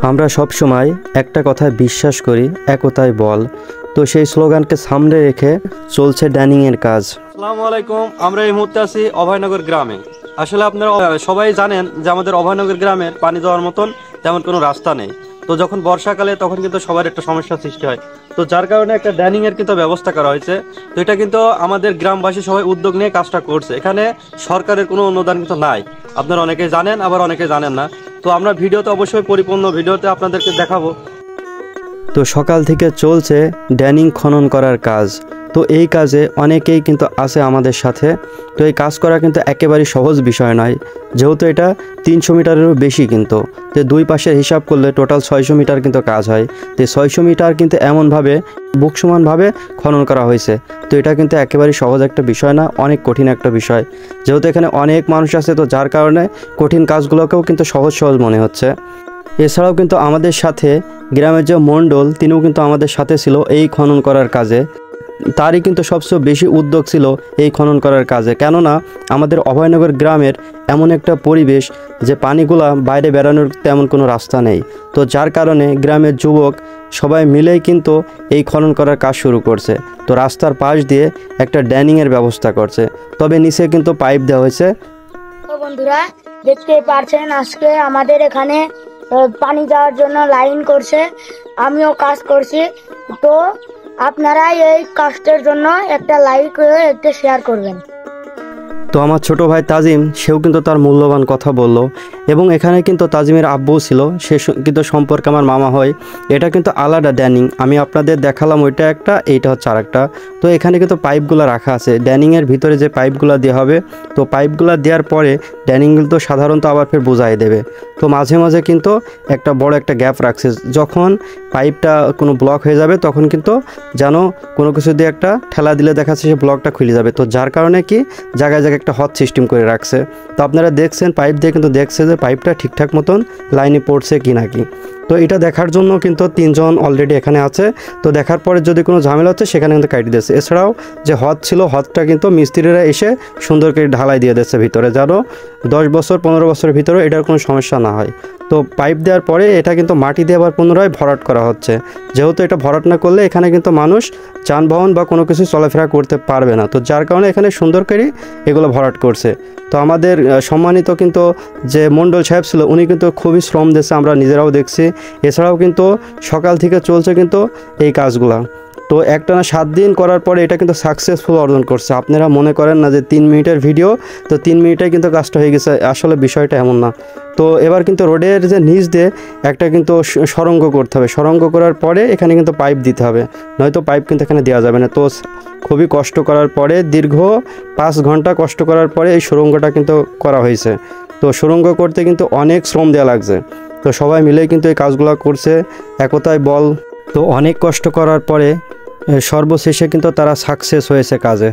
আমরা সব সময় একটা কথায় বিশ্বাস করি, একতাই বল। তো সেই স্লোগানকে সামনে রেখে চলছে ড্যানিংয়ের কাজ। আসসালামু আলাইকুম। আমরা এই মুহূর্তে আছি অভয়নগর গ্রামে। আসলে আপনারা সবাই জানেন যে আমাদের অভয়নগর গ্রামের পানি যাওয়ার মতন তেমন কোনো রাস্তা নেই। তো যখন বর্ষাকালে তখন কিন্তু সবার একটা সমস্যার সৃষ্টি হয়। তো যার কারণে একটা ড্যানিংয়ের কিন্তু ব্যবস্থা করা হয়েছে। তো এটা কিন্তু আমাদের গ্রামবাসী সবাই উদ্যোগ নিয়ে কাজটা করছে। এখানে সরকারের কোনো অনুদান কিন্তু নাই, আপনারা অনেকে জানেন আবার অনেকে জানেন না। তো আমরা ভিডিওতে অবশ্যই পরিপূর্ণ ভিডিওতে আপনাদেরকে দেখাবো। তো সকাল থেকে চলছে ড্যানিং খনন করার কাজ। তো এই কাজে অনেকেই কিন্তু আছে আমাদের সাথে। তো এই কাজ করা কিন্তু একেবারেই সহজ বিষয় নয়, যেহেতু এটা 300 মিটারেরও বেশি। কিন্তু তো দুই পাশের হিসাব করলে টোটাল 600 মিটার কিন্তু কাজ হয়। তো 600 মিটার কিন্তু এমনভাবে বুক সমানভাবে খনন করা হয়েছে। তো এটা কিন্তু একেবারেই সহজ একটা বিষয় না, অনেক কঠিন একটা বিষয়। যেহেতু এখানে অনেক মানুষ আছে, তো যার কারণে কঠিন কাজগুলোকেও কিন্তু সহজ সহজ মনে হচ্ছে। এছাড়াও কিন্তু আমাদের সাথে গ্রামের যে মণ্ডল, তিনিও কিন্তু আমাদের সাথে ছিল এই খনন করার কাজে। তারই কিন্তু সবচেয়ে বেশি উদ্যোগ ছিল এই খনন করার কাজে। কেননা আমাদের অভয়নগর গ্রামের এমন একটা পরিবেশ যে পানিগুলা বাইরে বেরানোর তেমন কোনো রাস্তা নেই। তো যার কারণে গ্রামের যুবক সবাই মিলেই কিন্তু এই খনন করার কাজ শুরু করছে। তো রাস্তার পাশ দিয়ে একটা ড্যানিংয়ের ব্যবস্থা করছে, তবে নিচে কিন্তু পাইপ দেওয়া হয়েছে। তো বন্ধুরা দেখতে পাচ্ছেন আজকে আমাদের এখানে পানি যাওয়ার জন্য লাইন করছে, আমিও কাজ করছি। তো আপনারা এই কাজটার জন্য একটা লাইক একটা শেয়ার করবেন। তো আমার ছোট ভাই তাজিম, সেও কিন্তু তার মূল্যবান কথা বলল। এবং এখানে কিন্তু তাজিমের আব্বুও ছিল, সে কিন্তু সম্পর্কে আমার মামা হয়। এটা কিন্তু আলাদা ড্যানিং, আমি আপনাদের দেখালাম ওইটা একটা, এইটা হচ্ছে আরেকটা। তো এখানে কিন্তু পাইপগুলো রাখা আছে ড্যানিংয়ের ভিতরে, যে পাইপগুলো দেওয়া হবে। তো পাইপগুলো দেওয়ার পরে ড্যানিং কিন্তু সাধারণত আবার ফের বোঝাই দেবে। তো মাঝে মাঝে কিন্তু একটা বড় একটা গ্যাপ রাখছে, যখন পাইপটা কোনো ব্লক হয়ে যাবে তখন কিন্তু যেন কোনো কিছু দিয়ে একটা ঠেলা দিলে দেখা যাচ্ছে সে ব্লকটা খুলে যাবে। তো যার কারণে কি জায়গায় জায়গায় একটা হট সিস্টেম করে রাখছে। তো আপনারা দেখছেন পাইপ দিয়ে কিন্তু দেখছে যে পাইপটা ঠিকঠাক মতন লাইনে পড়ছে কি নাকি। তো এটা দেখার জন্য কিন্তু 3 জন অলরেডি এখানে আছে। তো দেখার পরে যদি কোনো ঝামেলা হচ্ছে সেখানে কিন্তু কাটিয়ে দিচ্ছে। এছাড়াও যে হদ ছিল, হদটা কিন্তু মিস্ত্রিরা এসে সুন্দর করে ঢালাই দিয়ে দিচ্ছে ভিতরে, যেন 10 বছর 15 বছরের ভিতরে এটার কোনো সমস্যা না হয়। তো পাইপ দেওয়ার পরে এটা কিন্তু মাটি দিয়ে আবার পুনরায় ভরাট করা হচ্ছে। যেহেতু এটা ভরাট না করলে এখানে কিন্তু মানুষ যানবাহন বা কোনো কিছু চলাফেরা করতে পারবে না। তো যার কারণে এখানে সুন্দর করে এগুলো ভরাট করছে। তো আমাদের সম্মানিত কিন্তু যে মণ্ডল সাহেব ছিল, উনি কিন্তু খুবই শ্রম দিয়েছে, আমরা নিজেরাও দেখছি। এছাড়াও কিন্তু সকাল থেকে চলছে কিন্তু এই কাজগুলা। তো একটানা 7 দিন করার পরে এটা কিন্তু সাকসেসফুল অর্জন করছে। আপনারা মনে করেন না যে 3 মিনিটের ভিডিও, তো 3 মিনিটে কিন্তু কাজটা হয়ে গেছে, আসলে বিষয়টা এমন না। তো এবার কিন্তু রোডের যে নিচ দিয়ে একটা কিন্তু সরঙ্গ করতে হবে, সরঙ্গ করার পরে এখানে কিন্তু পাইপ দিতে হবে, নয়তো পাইপ কিন্তু এখানে দেওয়া যাবে না। তো খুবই কষ্ট করার পরে দীর্ঘ 5 ঘন্টা কষ্ট করার পরে এই সুড়ঙ্গটা কিন্তু করা হয়েছে। তো সুড়ঙ্গ করতে কিন্তু অনেক শ্রম দেওয়া লাগছে। তো সবাই মিলেই কিন্তু এই কাজগুলো করছে, একতাই বল। তো অনেক কষ্ট করার পরে সর্বশেষে কিন্তু তারা সাকসেস হয়েছে কাজে।